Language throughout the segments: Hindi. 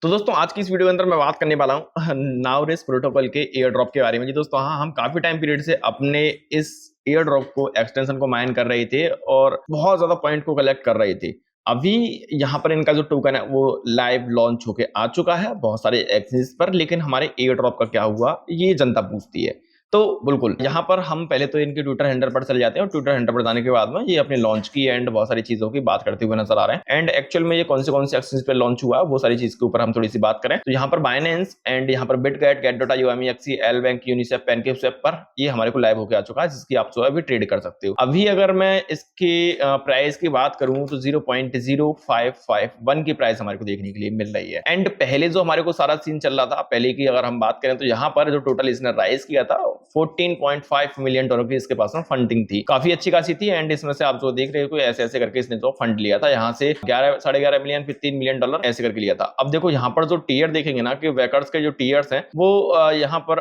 तो दोस्तों आज की इस वीडियो के अंदर मैं बात करने वाला हूँ नाउरेस प्रोटोकॉल के एयर ड्रॉप के बारे में। जी दोस्तों, हाँ, हम काफी टाइम पीरियड से अपने इस एयर ड्रॉप को एक्सटेंशन को माइन कर रहे थे और बहुत ज्यादा पॉइंट को कलेक्ट कर रहे थे। अभी यहाँ पर इनका जो टोकन है वो लाइव लॉन्च होके आ चुका है बहुत सारे एक्सचेंज पर, लेकिन हमारे एयर ड्रॉप का क्या हुआ ये जनता पूछती है। तो बिल्कुल यहाँ पर हम पहले तो इनके ट्विटर हैंडल पर चले जाते हैं और ट्विटर हैंडल पर जाने के बाद में ये अपने लॉन्च की एंड बहुत सारी चीजों की बात करते हुए नजर आ रहे हैं। एंड एक्चुअल में ये कौन से एक्सचेंज पे लॉन्च हुआ वो सारी चीज के ऊपर हम थोड़ी सी बात करें तो यहाँ पर बाइनेंस एंड यहाँ पर बिटगेट, गेट.io, MEXC, L bank, UNICEF, pancake पर ये हमारे को लाइव होकर आ चुका है, जिसकी आप जो है अभी ट्रेड कर सकते हो। अभी अगर मैं इसके प्राइस की बात करूं तो 0.0551 की प्राइस हमारे को देखने के लिए मिल रही है। एंड पहले जो हमारे को सारा सीन चल रहा था पहले की अगर हम बात करें तो यहाँ पर जो टोटल इसने राइज किया था $14.5 मिलियन की इसके पास में फंडिंग थी, काफी अच्छी खासी थी। एंड इसमें से आप जो देख रहे हो ऐसे ऐसे करके इसने जो फंड लिया था यहाँ से 11.5 मिलियन, फिर $3 मिलियन ऐसे करके लिया था। अब देखो यहाँ पर जो टीयर देखेंगे ना कि वैकर्स के जो टीयर्स हैं वो यहाँ पर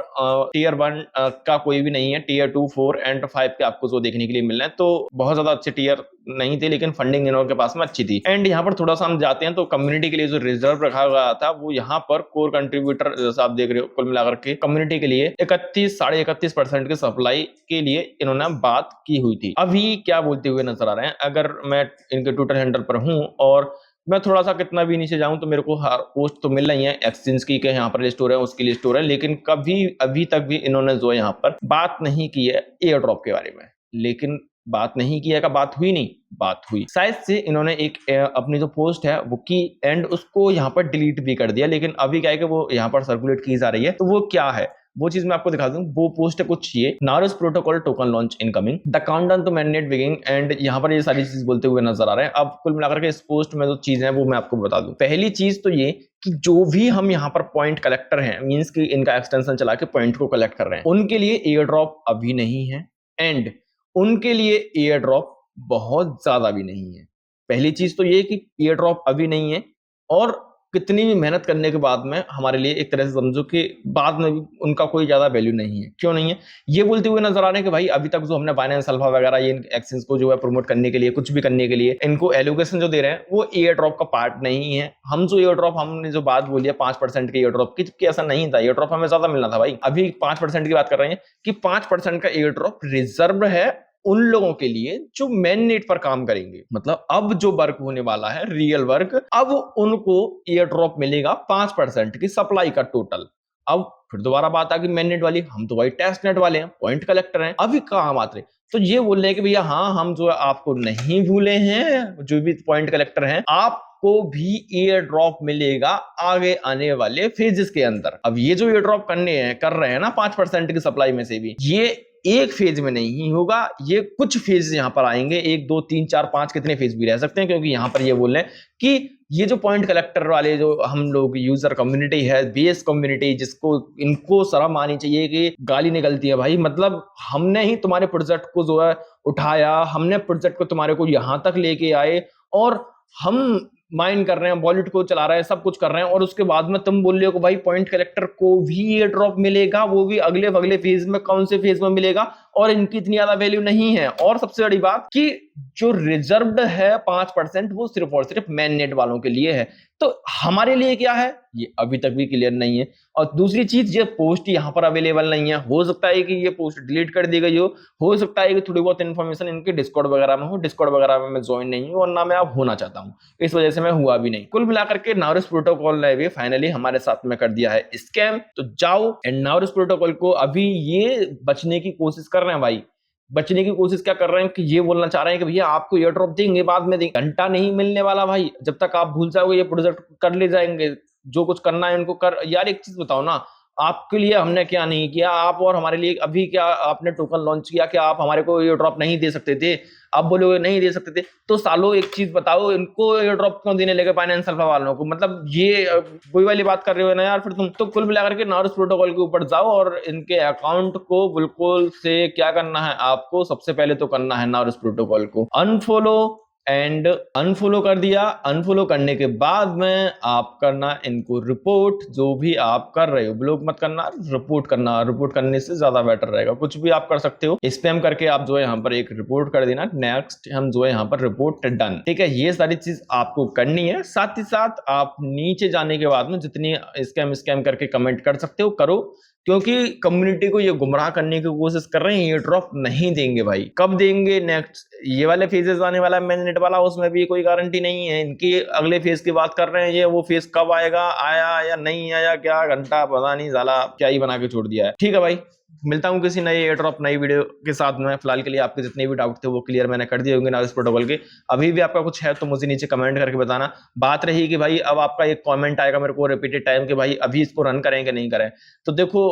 टीयर 1 का कोई भी नहीं है, टीयर 2, 4 एंड 5 के आपको जो देखने के लिए मिल रहे हैं। तो बहुत ज्यादा अच्छे टीयर नहीं थे लेकिन फंडिंग इन के पास में अच्छी थी। एंड यहाँ पर थोड़ा सा हम जाते हैं तो कम्युनिटी के लिए जो रिजर्व रखा गया था वो यहाँ पर कोर कंट्रीब्यूटर जैसा आप देख रहे हो कुल मिलाकर के कम्युनिटी के लिए 31.5% के सप्लाई के लिए इन्होंने बात की हुई थी। अभी क्या बोलते हुए नजर आ रहे हैं, अगर मैं इनके ट्विटर हैंडल पर हूं और मैं थोड़ा सा कितना भी नीचे जाऊं तो मेरे को हर पोस्ट तो मिल रही है एक्सचेंज की यहाँ पर लिस्ट हो रहा है उसकी लिस्ट हो रहा है, लेकिन कभी अभी तक भी इन्होंने जो यहाँ पर बात नहीं की है एयर ड्रॉप के बारे में। लेकिन बात नहीं किया का बात हुई नहीं, बात हुई शायद से इन्होंने एक अपनी जो पोस्ट है वो की एंड उसको यहाँ पर डिलीट भी कर दिया, लेकिन अभी क्या है कि वो यहाँ पर सर्कुलेट की जा रही है। तो वो क्या है वो चीज मैं आपको दिखा दूं। वो पोस्ट है कुछ ये, नाउरेस protocol token launch incoming, the countdown to mandate beginning, and यहाँ पर ये सारी चीज बोलते हुए नजर आ रहे हैं। अब कुल मिलाकर के इस पोस्ट में जो चीज है वो मैं आपको बता दूं। पहली चीज तो ये कि जो भी हम यहाँ पर पॉइंट कलेक्टर हैं, मींस कि इनका एक्सटेंशन चला के पॉइंट को कलेक्ट कर रहे हैं, उनके लिए एयर ड्रॉप अभी नहीं है एंड उनके लिए एयर ड्रॉप बहुत ज्यादा भी नहीं है। पहली चीज तो ये कि एयर ड्रॉप अभी नहीं है और कितनी भी मेहनत करने के बाद में हमारे लिए एक तरह से समझो कि बाद में भी उनका कोई ज्यादा वैल्यू नहीं है। क्यों नहीं है ये बोलते हुए नजर आ रहे हैं कि भाई अभी तक जो हमने बाइनेंस अल्फा वगैरह ये एक्सचेंज को जो है प्रमोट करने के लिए कुछ भी करने के लिए इनको एलोकेशन जो दे रहे हैं वो एयर ड्रॉप का पार्ट नहीं है। हम जो एयर ड्रॉप हमने जो बात बोली है 5% के एयर ड्रॉप की, ऐसा नहीं था। एयर ड्रॉप हमें ज्यादा मिलना था भाई। अभी 5% की बात कर रहे हैं कि 5% का एयर ड्रॉप रिजर्व है उन लोगों के लिए जो मेन नेट पर काम करेंगे। मतलब अब जो वर्क होने वाला है रियल वर्क, अब उनको एयर ड्रॉप मिलेगा 5% की सप्लाई का टोटल। अब फिर दोबारा बात आ गई मेन नेट वाली, हम तो भाई टेस्ट नेट वाले हैं, पॉइंट कलेक्टर हैं, अभी कहां बात रहे। तो ये बोल रहे हैं कि भैया हाँ हम जो है आपको नहीं भूले हैं, जो भी पॉइंट कलेक्टर हैं आपको भी एयर ड्रॉप मिलेगा आगे आने वाले फेजेस के अंदर। अब ये जो एयर ड्रॉप कर रहे हैं ना 5% की सप्लाई में से भी, ये एक फेज में नहीं होगा, ये कुछ फेज यहां पर आएंगे, 1 2 3 4 5 कितने फेज भी रह सकते हैं, क्योंकि यहां पर ये बोल रहे हैं कि ये जो पॉइंट कलेक्टर वाले जो हम लोग यूजर कम्युनिटी है, बेस कम्युनिटी, जिसको इनको शर्म आनी चाहिए कि गाली निकलती है भाई। मतलब हमने ही तुम्हारे प्रोजेक्ट को जो है उठाया, हमने प्रोजेक्ट को तुम्हारे को यहां तक लेके आए और हम माइन कर रहे हैं, वॉलेट को चला रहे हैं, सब कुछ कर रहे हैं, और उसके बाद में तुम बोल रहे हो कि भाई पॉइंट कलेक्टर को भी एयर ड्रॉप मिलेगा, वो भी अगले फेज में। कौन से फेज में मिलेगा और इनकी इतनी ज्यादा वैल्यू नहीं है। और सबसे बड़ी बात कि जो रिजर्व्ड है 5% वो सिर्फ और सिर्फ मेन नेट वालों के लिए है। तो हमारे लिए क्या है ये अभी तक भी क्लियर नहीं है। और दूसरी चीज, ये पोस्ट यहाँ पर अवेलेबल नहीं है। हो सकता है कि ये पोस्ट डिलीट कर दी गई हो सकता है कि थोड़ी बहुत इन्फॉर्मेशन इनके डिस्कॉर्ड वगैरह में हो। डिस्कॉर्ड वगैरह में मैं ज्वाइन नहीं हूँ और ना मैं अब होना चाहता हूँ, इस वजह से मैं हुआ भी नहीं। कुल मिलाकर के नाउरेस प्रोटोकॉल ने भी फाइनली हमारे साथ में कर दिया है स्कैम। तो जाओ एंड नाउरेस प्रोटोकॉल को अभी ये बचने की कोशिश कर रहे हैं भाई। बचने की कोशिश क्या कर रहे हैं कि ये बोलना चाह रहे हैं कि भैया आपको एयर ड्रॉप देंगे, बाद में देंगे। घंटा नहीं मिलने वाला भाई, जब तक आप भूल जाओगे ये प्रोजेक्ट कर ले जाएंगे। जो कुछ करना है उनको कर। यार एक चीज बताओ ना, आपके लिए हमने क्या नहीं किया, आप और हमारे लिए अभी क्या आपने टोकन लॉन्च किया, क्या आप हमारे को एयर ड्रॉप नहीं दे सकते थे? आप बोलोगे नहीं दे सकते थे, तो सालों एक चीज बताओ, इनको एयर ड्रॉप क्यों देने लगे फाइनेंस अल्फा वालों को? मतलब ये वही वाली बात कर रहे हो ना यार फिर तुम। तो कुल मिलाकर के नाउरेस प्रोटोकॉल के ऊपर जाओ और इनके अकाउंट को बिल्कुल से क्या करना है आपको, सबसे पहले तो करना है नाउरेस प्रोटोकॉल को अनफॉलो एंड अनफॉलो कर दिया। अनफॉलो करने के बाद में आप करना इनको रिपोर्ट, जो भी आप कर रहे हो, ब्लॉक मत करना, रिपोर्ट करना। रिपोर्ट करने से ज्यादा बेटर रहेगा। कुछ भी आप कर सकते हो, स्पैम करके आप जो है यहाँ पर एक रिपोर्ट कर देना। नेक्स्ट हम जो है यहाँ पर रिपोर्ट डन। ठीक है, ये सारी चीज आपको करनी है। साथ ही साथ आप नीचे जाने के बाद में जितनी स्कैम करके कमेंट कर सकते हो करो, क्योंकि कम्युनिटी को ये गुमराह करने की कोशिश कर रहे हैं। ये ड्रॉप नहीं देंगे भाई। कब देंगे? नेक्स्ट ये वाले फेजेस आने वाला है मैनेट वाला, उसमें भी कोई गारंटी नहीं है। इनकी अगले फेज की बात कर रहे हैं, ये वो फेज कब आएगा, आया या नहीं आया, क्या घंटा पता नहीं, साला क्या ही बना के छोड़ दिया है। ठीक है भाई, मिलता हूं किसी नए एयर ड्रॉप नई वीडियो के साथ में। फिलहाल के लिए आपके जितने भी डाउट थे वो क्लियर मैंने कर दिए होंगे नाउरेस प्रोटोकॉल के। अभी भी आपका कुछ है तो मुझे नीचे कमेंट करके बताना। बात रही कि भाई अब आपका एक कमेंट आएगा मेरे को रिपीटेड टाइम के भाई अभी इसको रन करें कि नहीं करें। तो देखो,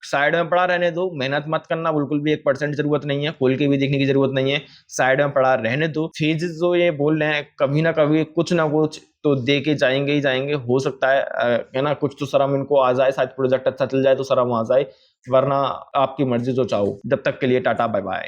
साइड में पड़ा रहने दो, मेहनत मत करना बिल्कुल भी। 1% जरूरत नहीं है, खोल के भी देखने की जरूरत नहीं है, साइड में पड़ा रहने दो। फेजेस जो ये बोल रहे हैं कभी ना कभी कुछ ना कुछ तो दे के जाएंगे ही जाएंगे। हो सकता है ना, कुछ तो शर्म इनको आ जाए, शायद प्रोजेक्ट अच्छा चल जाए तो शर्म आ जाए, वरना आपकी मर्जी जो चाहो। जब तक के लिए टाटा बाय बाय।